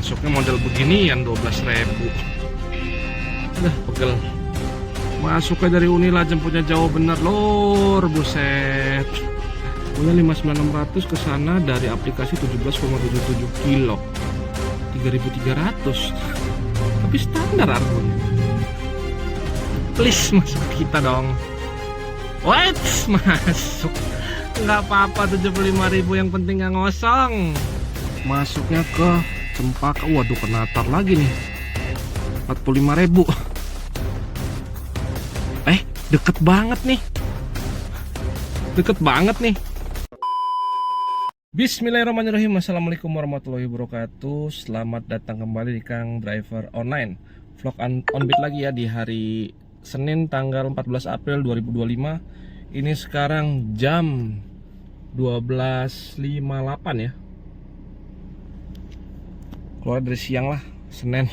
Masuknya model beginian 12.000. Udah pegel. Masuknya dari Unila, jemputnya jauh bener lor, buset. Punya 59600 ke sana dari aplikasi 17,77 kilo. 3300. Tapi standar harganya. Please masuk kita dong. Wait, masuk. Nggak apa-apa 75.000, yang penting nggak ngosong. Masuknya ke Cempaka. Waduh, kena tar lagi nih. 45.000. Deket banget nih. Deket banget nih. Bismillahirrahmanirrahim. Assalamualaikum warahmatullahi wabarakatuh. Selamat datang kembali di Kang Driver Online. Vlog on beat lagi ya di hari Senin tanggal 14 April 2025. Ini sekarang jam 12.58 ya. Keluar dari siang lah, Senin.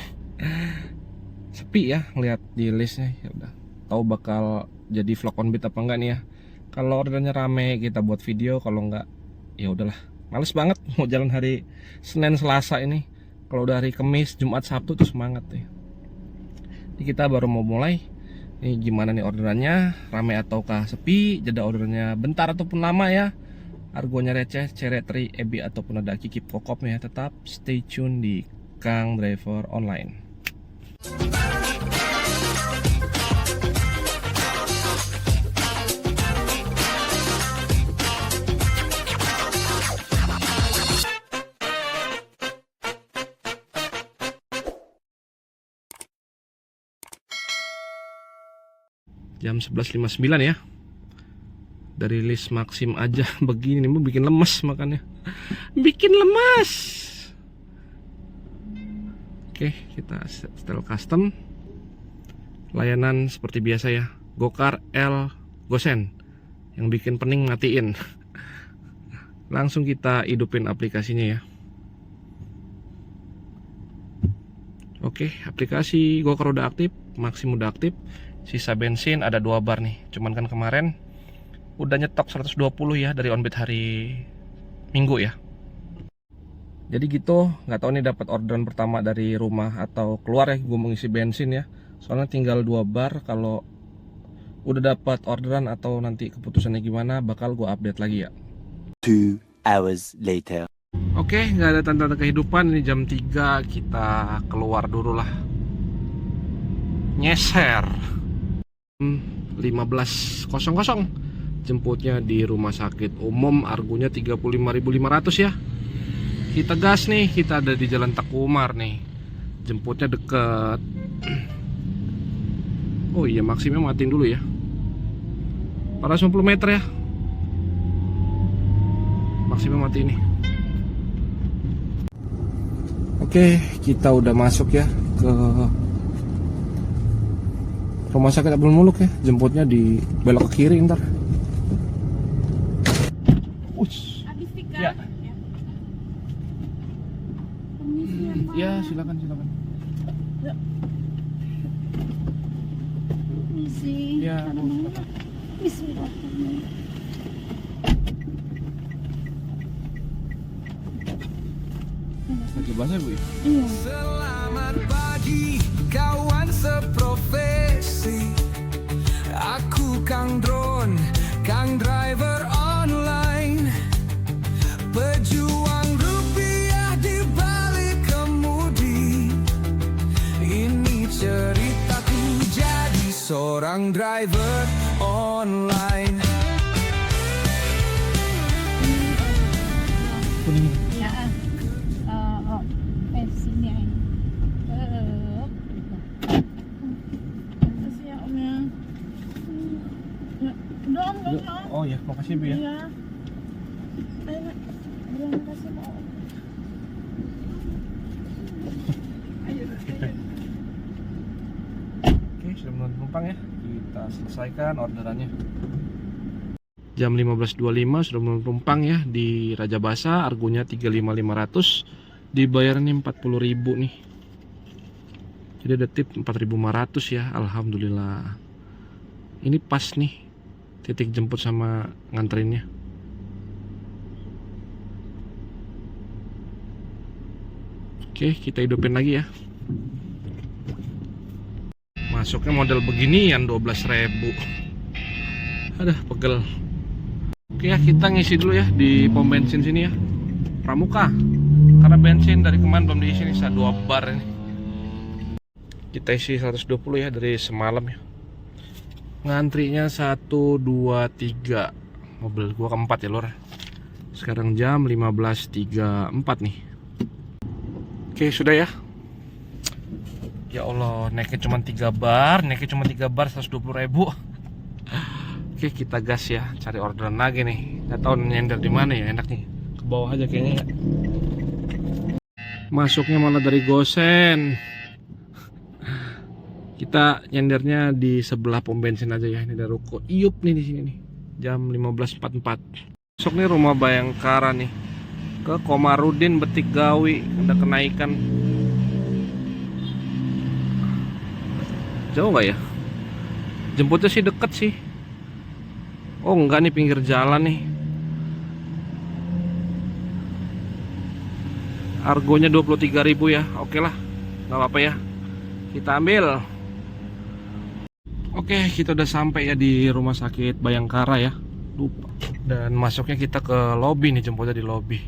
Sepi ya ngeliat di listnya. Ya udah, tahu bakal jadi vlog on beat apa enggak nih ya. Kalau ordernya rame kita buat video, kalau enggak ya udahlah. Males banget mau jalan hari Senin Selasa ini. Kalau udah hari Kamis, Jumat, Sabtu tuh semangat nih. Ini kita baru mau mulai. Ini gimana nih orderannya, rame ataukah sepi, jeda ordernya bentar ataupun lama ya. Argonya receh, ceretri, ebi ataupun ada kikip kokopnya. Tetap stay tune di Kang Driver Online. Jam 11.59 ya. Dari list Maxim aja begini nih, bikin lemes makannya. Bikin lemes. Oke, kita setel custom. Layanan seperti biasa ya. Gokar L Gosen. Yang bikin pening matiin. Langsung kita hidupin aplikasinya ya. Oke, aplikasi Gokar udah aktif, Maxim udah aktif. Sisa bensin ada 2 bar nih. Cuman kan kemarin udah nyetok 120 ya dari onbit hari Minggu ya. Jadi gitu, nggak tahu nih dapat orderan pertama dari rumah atau keluar ya. Gue mengisi bensin ya. Soalnya tinggal 2 bar. Kalau udah dapat orderan atau nanti keputusannya gimana, bakal gue update lagi ya. 2 hours later. Oke, nggak ada tanda-tanda kehidupan. Ini jam 3, kita keluar dulu lah. Nyeser 15.00. Jemputnya di rumah sakit umum, argonya 35.500 ya. Kita gas nih, kita ada di Jalan Takumar nih. Jemputnya deket. Oh iya, Maximnya matiin dulu ya. 450 meter ya. Maximnya mati ini. Oke, kita udah masuk ya ke Rumah Sakit Abdul Muluk ya. Jemputnya di belok ke kiri ntar. Habis tiga? Ya. Ya. Permisi ya, Pak. Ya, silakan. Ya. Permisi. Ya, Ada Bu, mana? silakan. Bismillahirrahmanirrahim. Lagi bahasa Bu ya? Iya. Selamat pagi kawan seprofesi. Aku Kang Drone, Kang Driver Online. Pejuang rupiah di balik kemudi. Ini ceritaku jadi seorang driver online. Ya. Sini aja. Makasih ya Om ya. Udah Om, udah Om. Oh ya, makasih Bu ya. Iya. Ayo Nak. Terima kasih Om. Ayo. Oke, sudah menunggu penumpang ya. Kita selesaikan orderannya. Jam 15.25 sudah menunggu penumpang ya di Raja Basa, argonya 35.500. Dibayarnya 40.000 nih. Jadi ada tip 4.500 ya. Alhamdulillah. Ini pas nih titik jemput sama nganterinnya. Oke. Oke, kita hidupin lagi ya. Masuknya model beginian 12.000. Aduh, pegel. Oke ya, kita ngisi dulu ya di pom bensin sini ya, Pramuka. Karena bensin dari kemarin belum diisi nih, 2 bar ini. Kita isi 120 ya dari semalam ya. Ngantrinya 1, 2, 3. Mobil gua keempat ya lor. Sekarang jam 15.34 nih. Oke, sudah ya. Ya Allah, naiknya cuma 3 bar, 120.000. Oke, kita gas ya, cari orderan lagi nih. Nggak tahu nyender di mana ya enaknya. Ke bawah aja kayaknya ya. Masuknya malah dari Gosen. Kita nyendernya di sebelah pom bensin aja ya. Ini ada ruko Iup nih di sini nih. Jam 15.44. Masuk nih rumah Bayangkara nih. Ke Komarudin Betik Gawi, ada kenaikan. Jauh nggak ya? Jemputnya sih deket sih. Oh enggak nih, pinggir jalan nih. Argonya 23.000 ya. Oke lah, nggak apa-apa ya. Kita ambil. Oke, kita udah sampai ya di rumah sakit Bayangkara ya. Lupa. Dan masuknya kita ke lobby nih, jemputnya di lobby.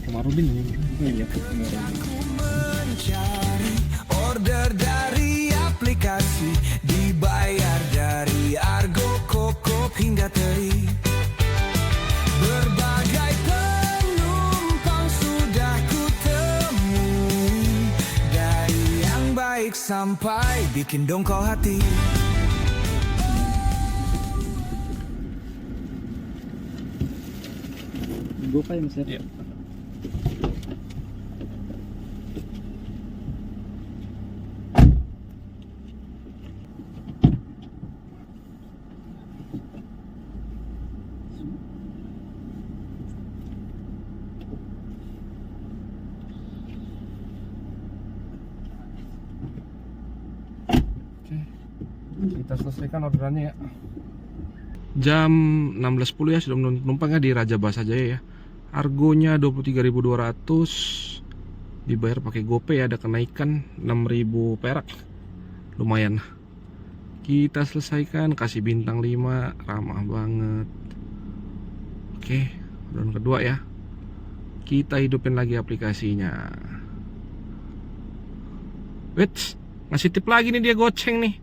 Komarudin ini. Aku mencari order dari aplikasi, dibayar dari Argo, Kokop hingga Teri. Berbagai penumpang sudah ku temui, dari yang baik sampai bikin dongkol hati. GoPay mas ya? Iya. Kita selesaikan orderannya ya. Jam 16.10 ya, sudah menurut penumpangnya di Raja Basa Jaya ya. Argonya 23.200, dibayar pakai GoPay, ada kenaikan 6.000 perak. Lumayan. Kita selesaikan, kasih bintang 5, ramah banget. Oke, orderan kedua ya. Kita hidupin lagi aplikasinya. Wait, ngasih tip lagi nih dia, goceng nih.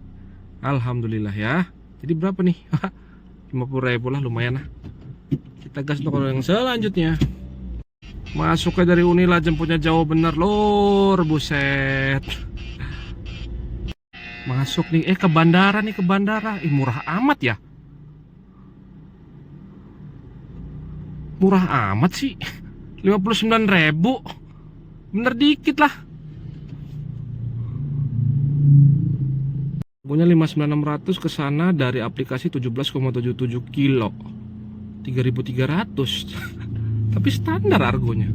Alhamdulillah ya. Jadi berapa nih? 50.000 lah, lumayan lah. Kita gas untuk yang selanjutnya. Masuknya dari Unila, jemputnya jauh bener lor, buset. Masuk nih, ke bandara nih, ke bandara. Murah amat ya. Murah amat sih. 59.000. Bener dikit lah. Harganya 59.600 ke sana dari aplikasi 17,77 kilo. 3.300. Tapi standar argonya.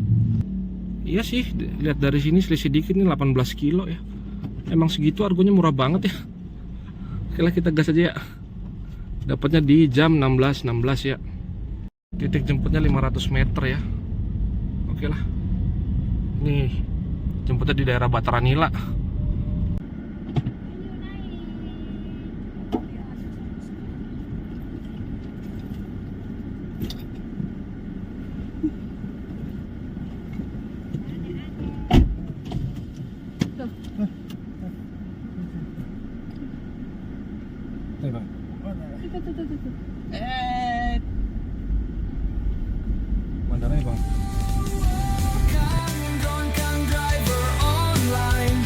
Iya sih, lihat dari sini selisih dikit nih, 18 kilo ya. Emang segitu argonya murah banget ya. Oke lah, kita gas aja ya. Dapatnya di jam 16.16 ya. Titik jemputnya 500 meter ya. Oke lah. Nih, jemputnya di daerah Bataranila. Bandaranya bang. Kang driver online,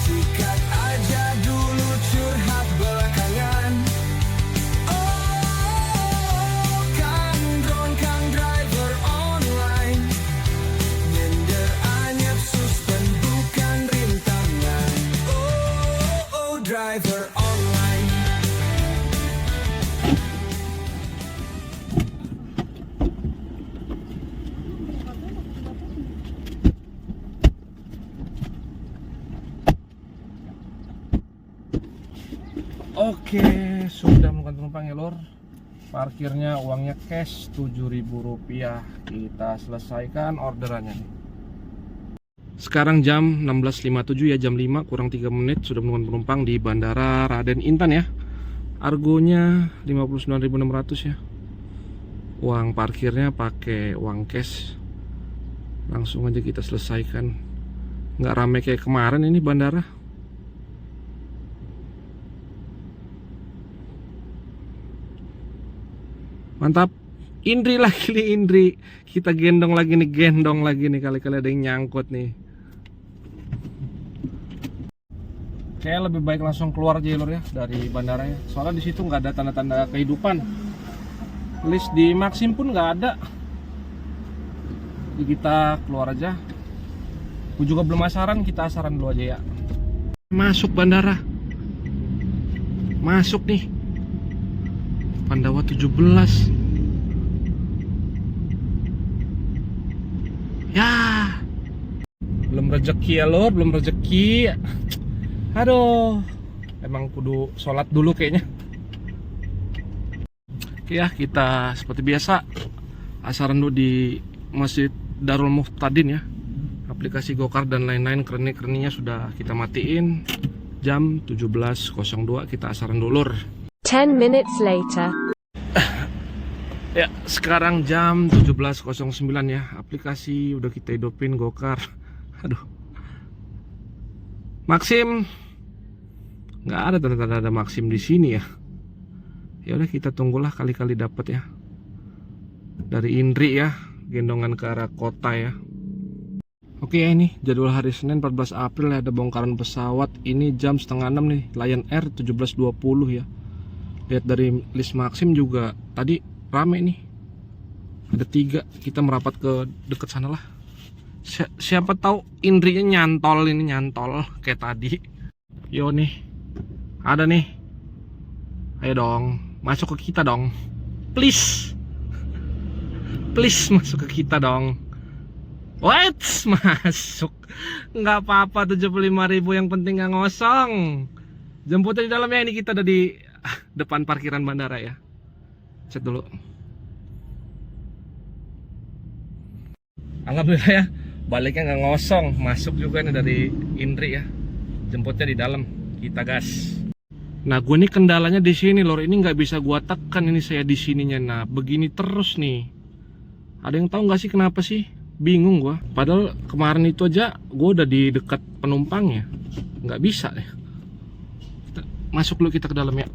sikat aja dulu, curhat belakangan. Oh, Kang driver online, nyender anyep suspend bukan rim driver online. Oke, sudah melakukan penumpang ya lor. Parkirnya uangnya cash Rp7.000. Kita selesaikan orderannya. Sekarang jam 16.57 ya, jam 5 kurang 3 menit sudah melakukan penumpang di Bandara Raden Intan ya. Argonya 59.600 ya. Uang parkirnya pakai uang cash. Langsung aja kita selesaikan. Nggak rame kayak kemarin ini bandara. Mantap. Indri lagi nih, Indri. Kita gendong lagi nih, kali-kali ada yang nyangkut nih. Kayak lebih baik langsung keluar aja lor ya dari bandara ya. Soalnya di situ nggak ada tanda-tanda kehidupan. List di Maxim pun nggak ada. Jadi kita keluar aja. Aku juga belum asaran, kita asaran dulu aja ya. Masuk bandara. Masuk nih. Pandawa 17. Ya. Belum rezeki ya lor, belum rezeki. Aduh. Emang kudu sholat dulu kayaknya. Oke ya, kita seperti biasa asaran dulu di Masjid Darul Muhtadin ya. Aplikasi Gokar dan lain-lain kereni-kereninya sudah kita matiin. Jam 17.02 kita asaran dulu lor. 10 minutes later. Ya, sekarang jam 17.09 ya. Aplikasi udah kita hidupin Gokar. Aduh. Maxim. Nggak ada tanda-tanda ada Maxim di sini ya. Ya udah kita tunggulah kali-kali dapat ya. Dari Indri ya, gendongan ke arah kota ya. Oke ya, ini jadwal hari Senin 14 April ya, ada bongkaran pesawat. Ini jam setengah 6 nih, Lion Air 17.20 ya. Lihat dari list Maxim juga tadi rame nih. Ada 3, kita merapat ke deket sana lah. Siapa tahu Indrinya nyantol kayak tadi. Yo nih. Ada nih. Ayo dong, masuk ke kita dong. Please. Please masuk ke kita dong. Wait, masuk. Nggak apa-apa 75.000, yang penting nggak ngosong. Jemputnya di dalamnya. Ini kita ada di depan parkiran bandara ya. Cek dulu. Alhamdulillah ya, baliknya nggak ngosong. Masuk juga nih dari Indri ya. Jemputnya di dalam. Kita gas. Nah, gue nih kendalanya di sini lor. Ini nggak bisa gue tekan ini saya di sininya. Nah, begini terus nih. Ada yang tahu nggak sih kenapa sih? Bingung gue. Padahal kemarin itu aja gue udah di dekat penumpangnya. Nggak bisa deh. Masuk dulu kita ke dalam ya.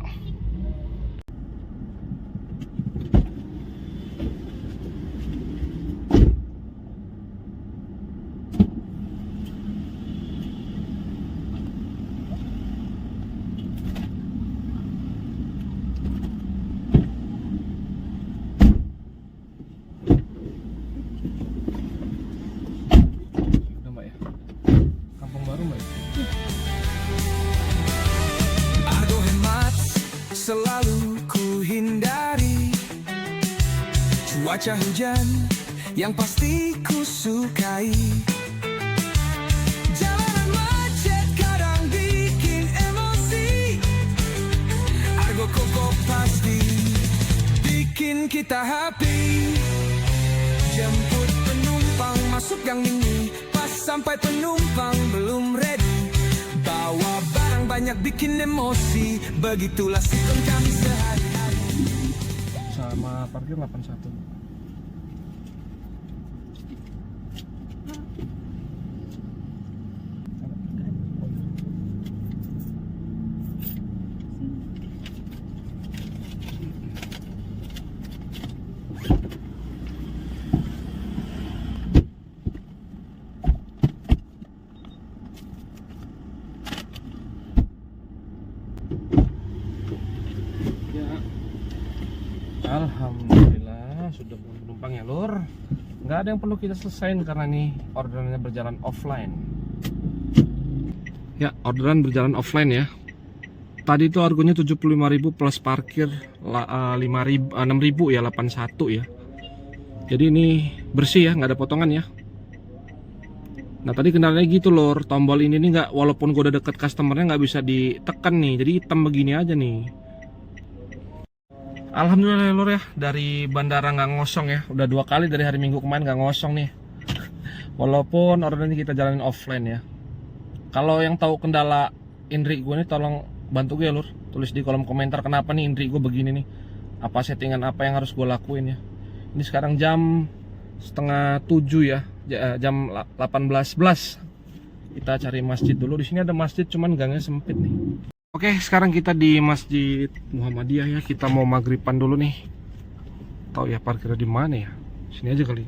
Selalu ku hindari cuaca hujan, yang pasti ku sukai. Jalanan macet kadang bikin emosi. Argo koko pasti bikin kita happy. Jemput penumpang masuk gang ini, pas sampai penumpang belum ready. Bawa barang banyak bikin emosi, begitulah sikon kami sehari-hari. Sama parkir 81. Alhamdulillah sudah penumpang ya lur. Nggak ada yang perlu kita selesain karena nih orderannya berjalan offline. Ya, orderan berjalan offline ya. Tadi itu harganya 75.000 plus parkir 5.000, 6.000 ya, 81 ya. Jadi ini bersih ya, nggak ada potongan ya. Nah tadi kendalanya gitu lor, tombol ini nih nggak, walaupun gue udah deket customernya nggak bisa ditekan nih, jadi hitam begini aja nih. Alhamdulillah lor ya, dari bandara nggak ngosong ya, udah 2 kali dari hari Minggu kemarin nggak ngosong nih. Walaupun orderan ini kita jalanin offline ya. Kalau yang tahu kendala Indri gue nih tolong bantu gue ya lur, tulis di kolom komentar kenapa nih Indri gue begini nih, apa settingan apa yang harus gue lakuin ya. Ini sekarang jam setengah 7 ya, jam 18.11. Kita cari masjid dulu. Di sini ada masjid cuman gangnya sempit nih. Oke, sekarang kita di Masjid Muhammadiyah ya. Kita mau maghriban dulu nih. Tahu ya parkirnya di mana ya? Sini aja kali.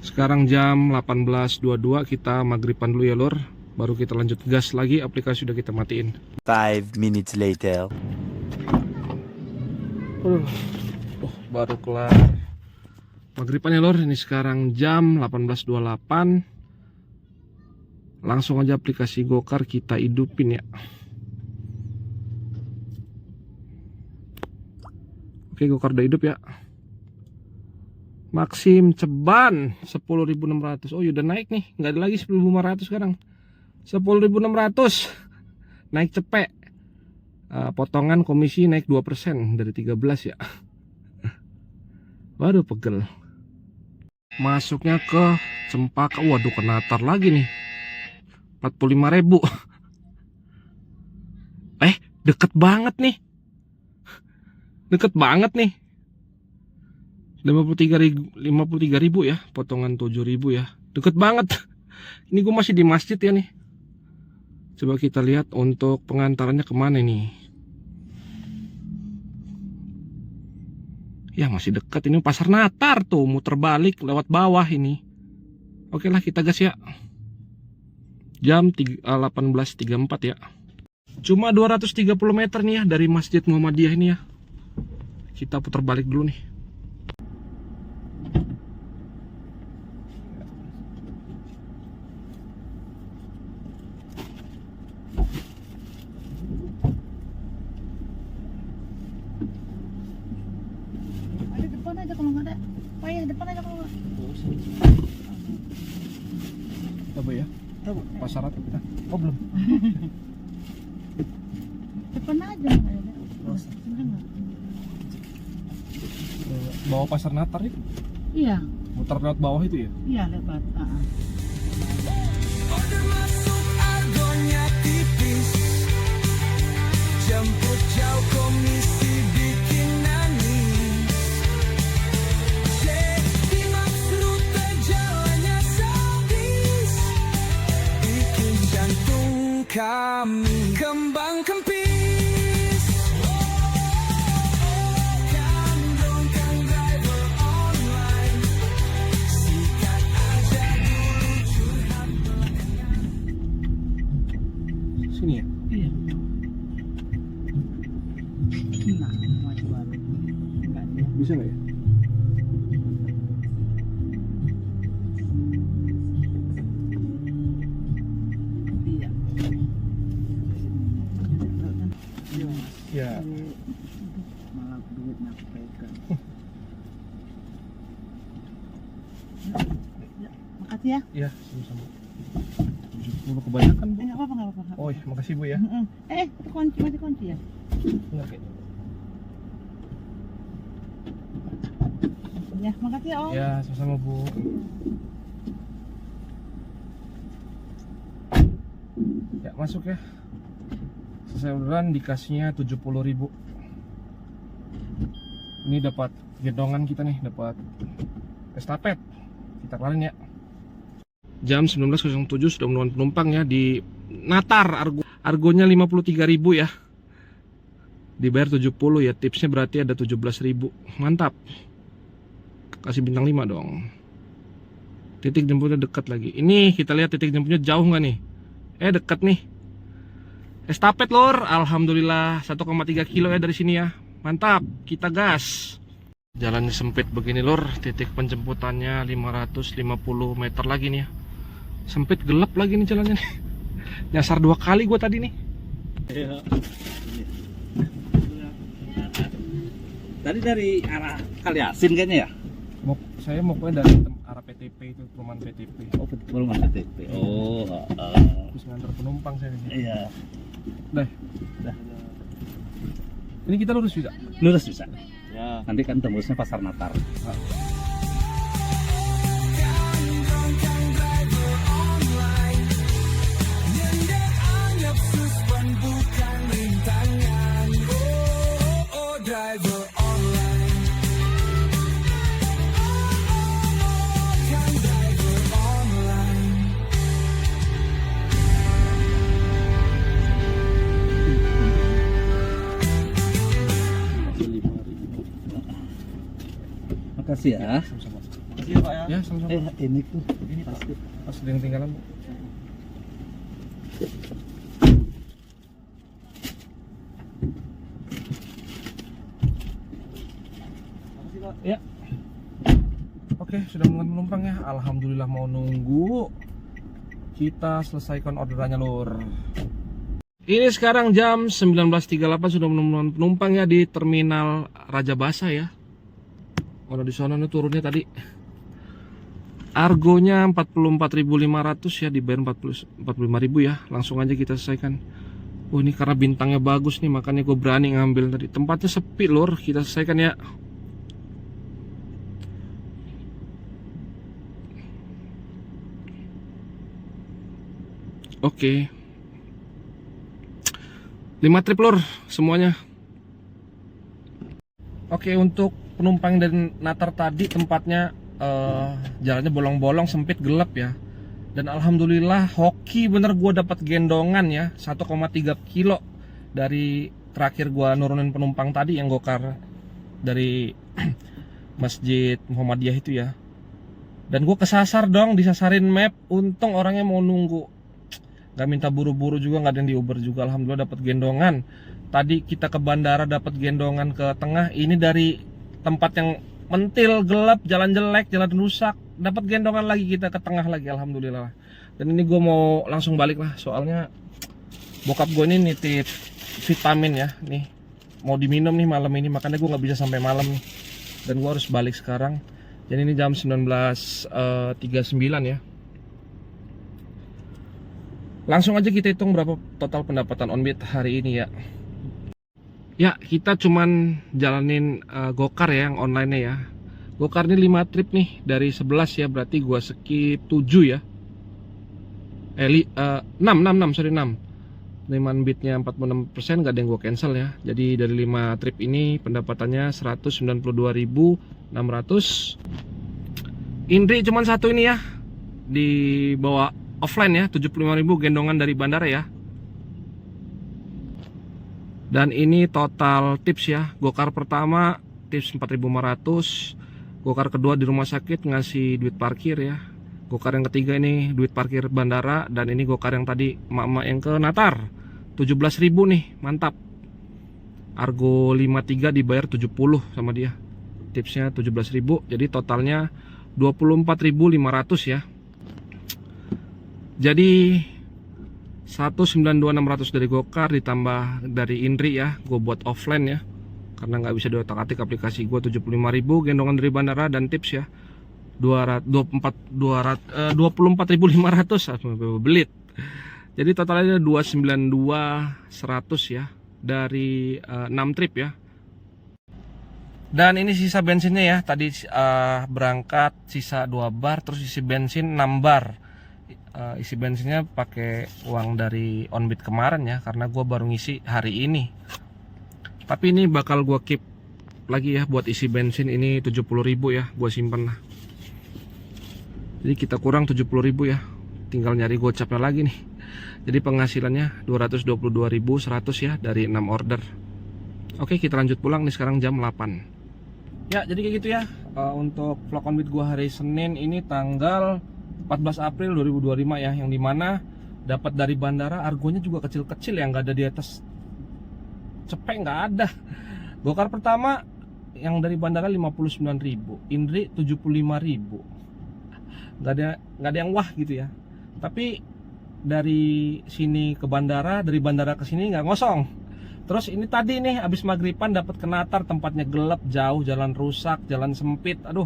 Sekarang jam 18.22, kita maghriban dulu ya lor. Baru kita lanjut gas lagi, aplikasi sudah kita matiin. 5 minutes later. Baru kelar maghriban ya lor. Ini sekarang jam 18.28. Langsung aja aplikasi Gokar kita hidupin ya. Oke, Gokar udah hidup ya. Maxim Ceban 10.600. Oh ya udah naik nih, nggak ada lagi 10.500 sekarang, 10.600. Naik cepet. Potongan komisi naik 2% dari 13 ya. Waduh pegel. Masuknya ke Cempaka. Waduh kenatar lagi nih, 45.000. Deket banget nih. Deket banget nih. 53.000 ya, potongan 7.000 ya. Deket banget. Ini gue masih di masjid ya nih. Coba kita lihat untuk pengantarannya kemana nih. Ya masih dekat, ini pasar Natar tuh, muter balik lewat bawah ini. Oke lah kita gas ya. Jam 18.34 ya. Cuma 230 meter nih ya dari Masjid Muhammadiyah ini ya. Kita putar balik dulu nih. Ada depan aja kalau nggak ada. Payah depan aja kalau nggak. Coba ya. Coba pasar Natar kita. Oh belum. Depan aja nggak ada. Bawa pasar Natar itu. Iya, Muter lewat bawah itu ya. iya lebat. Order masuk argonya tipis, jemput jauh komisi bikin nangis. Jadi maksud jalannya sadis, bikin jantung kami kembang kempis. Kandungkan driver online, sikat aja dulu curhat. Sini ya. Iya. Nah, mau jual. Enggak dia. Bisa nggak ya? Iya. Ya. Malah duitnya pegang. Ya, makasih ya. Iya, sama-sama. 70 kebanyakan bu. Enggak apa-apa, enggak apa-apa. Oh iya, makasih bu ya. Itu kunci, masih kunci ya? Bener kayak. Ya, makasih ya Om. Ya, sama-sama bu. Ya, masuk ya. Selesai orderan dikasihnya 70.000. Ini dapat gendongan kita nih, dapat estafet. Kita kelarin ya. Jam 19.07 sudah menemukan penumpang ya di Natar. Argonya 53.000 ya. Dibayar 70 ya, tipsnya berarti ada 17.000. Mantap. Kasih bintang 5 dong. Titik jemputnya dekat lagi. Ini kita lihat titik jemputnya jauh nggak nih? Dekat nih. Estafet lor. Alhamdulillah 1,3 kilo ya dari sini ya. Mantap, kita gas. Jalannya sempit begini lor. Titik penjemputannya 550 meter lagi nih ya. Sempit, gelap lagi nih jalannya nih. Nyasar 2 kali gue tadi nih. Tadi dari arah Kaliasin kayaknya ya? Saya mau dari arah PTP itu, perumahan PTP. Oh, perumahan PTP. Oh, Terus ngantar penumpang saya di sini. iya. Dah. Ini kita lurus bisa? Lurus bisa. Ya. Nanti kan tembusnya Pasar Natar. Bukan rintangan. Oh, driver online. Kan driver online. Makasih ya. Sama-sama. Makasih ya Pak ya. Ya, sama-sama. Ini tuh. Ini Pak. pasti. Pas ada yang tinggalan, Bu. Makasih Pak. Ya. Oke, sudah mulai penumpang ya. Alhamdulillah mau nunggu. Kita selesaikan orderannya, Lur. Ini sekarang jam 19.38 sudah menemukan penumpang ya di terminal Raja Basa ya. Kalau di sana nih turunnya tadi. Argonya 44.500 ya, dibayar 45.000 ya. Langsung aja kita selesaikan. Oh, ini karena bintangnya bagus nih, makanya gue berani ngambil tadi. Tempatnya sepi, Lur. Kita selesaikan ya. Oke. 5 trip, Lur, semuanya. Oke, untuk penumpang dari Natar tadi tempatnya jalannya bolong-bolong, sempit, gelap ya. Dan alhamdulillah hoki bener gue dapat gendongan ya, 1,3 kilo dari terakhir gue nurunin penumpang tadi yang gokar dari Masjid Muhammadiyah itu ya. Dan gue kesasar dong, disasarin map. Untung orangnya mau nunggu, gak minta buru-buru juga, gak ada yang di Uber juga. Alhamdulillah dapat gendongan. Tadi kita ke bandara dapat gendongan ke tengah. Ini dari tempat yang mentil, gelap, jalan jelek, jalan rusak, dapat gendongan lagi kita ke tengah lagi. Alhamdulillah. Dan ini gue mau langsung balik lah, soalnya bokap gue ini nitip vitamin ya, nih mau diminum nih malam ini, makanya gue nggak bisa sampai malam nih. Dan gue harus balik sekarang. Jadi ini jam 19.39 ya. Langsung aja kita hitung berapa total pendapatan Onbit hari ini ya. Ya, kita cuman jalanin gokar ya, yang online-nya ya. Gokar ini 5 trip nih dari 11 ya, berarti gua skip 7 ya. 6. 5 bitnya 46%, gak ada yang gua cancel ya. Jadi dari 5 trip ini pendapatannya 192.600. Indri cuman satu ini ya, dibawa offline ya, 75.000 gendongan dari bandara ya. Dan ini total tips ya. Gokar pertama tips 4.500. Gokar kedua di rumah sakit ngasih duit parkir ya. Gokar yang ketiga ini duit parkir bandara. Dan ini gokar yang tadi emak-emak yang ke Natar 17.000 nih, mantap. Argo 53 dibayar 70 sama dia. Tipsnya 17.000. Jadi totalnya 24.500 ya. Jadi 192.600 dari Gokar ditambah dari Indri ya, gue buat offline ya, karena nggak bisa diotak-atik aplikasi gue. 75.000 gendongan dari bandara dan tips ya 24.500 belit. Jadi totalnya 292.100 ya dari 6 trip ya. Dan ini sisa bensinnya ya, tadi berangkat sisa 2 bar, terus isi bensin 6 bar. Isi bensinnya pakai uang dari Onbit kemarin ya, karena gue baru ngisi hari ini. Tapi ini bakal gue keep lagi ya buat isi bensin ini 70.000 ya, gue simpen lah. Jadi kita kurang 70.000 ya, tinggal nyari gocapnya lagi nih. Jadi penghasilannya 222.100 ya dari 6 order. Oke, kita lanjut pulang nih, sekarang jam 8. Ya, jadi kayak gitu ya. Untuk vlog Onbit gue hari Senin ini tanggal 14 April 2025 ya, yang dimana dapat dari bandara argonya juga kecil-kecil ya, nggak ada di atas cepek, nggak ada. Gokar pertama yang dari bandara 59.000, Indri 75.000, nggak ada yang wah gitu ya. Tapi dari sini ke bandara, dari bandara ke sini nggak ngosong. Terus ini tadi nih abis maghriban dapat kenatar, tempatnya gelap, jauh, jalan rusak, jalan sempit, aduh.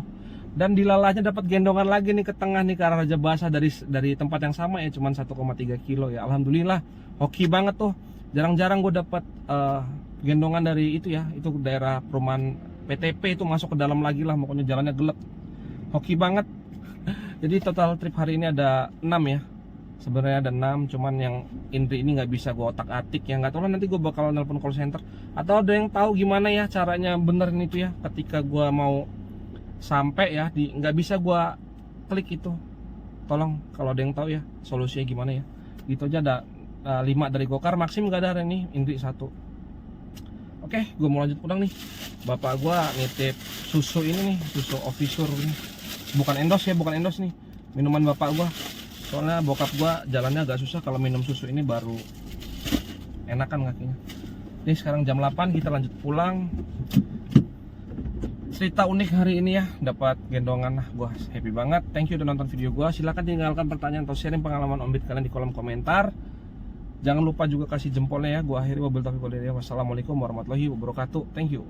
Dan dilalahnya dapat gendongan lagi nih ke tengah nih ke arah Raja Basah dari tempat yang sama ya, cuman 1,3 kilo ya. Alhamdulillah, hoki banget tuh. Jarang-jarang gue dapat gendongan dari itu ya, itu daerah perumahan PTP itu, masuk ke dalam lagi lah, pokoknya jalannya gelap. Hoki banget. Jadi total trip hari ini ada 6 ya. Sebenarnya ada 6, cuman yang Indri ini nggak bisa gue otak-atik ya, nggak tahu lah, nanti gue bakal nelpon call center atau ada yang tahu gimana ya caranya benerin itu ya, ketika gue mau sampai ya di nggak bisa gue klik itu, tolong kalau ada yang tahu ya solusinya gimana ya. Gitu aja. Ada 5 dari Gokar, Maxim nggak ada hari ini, Indri 1. Oke, gue mau lanjut pulang nih. Bapak gue nitip susu ini nih, susu Ofisur ini, bukan endos ya, bukan endos nih, minuman bapak gue. Soalnya bokap gua jalannya agak susah, kalau minum susu ini baru enakan kakinya. Ini sekarang jam 8, kita lanjut pulang. Cerita unik hari ini ya, dapat gendongan. Nah, gua happy banget. Thank you udah nonton video gua. Silahkan tinggalkan pertanyaan atau sharing pengalaman Om Bit kalian di kolom komentar. Jangan lupa juga kasih jempolnya ya. Gua akhiri wabillahi taufiq wal hidayah. Wassalamualaikum warahmatullahi wabarakatuh. Thank you.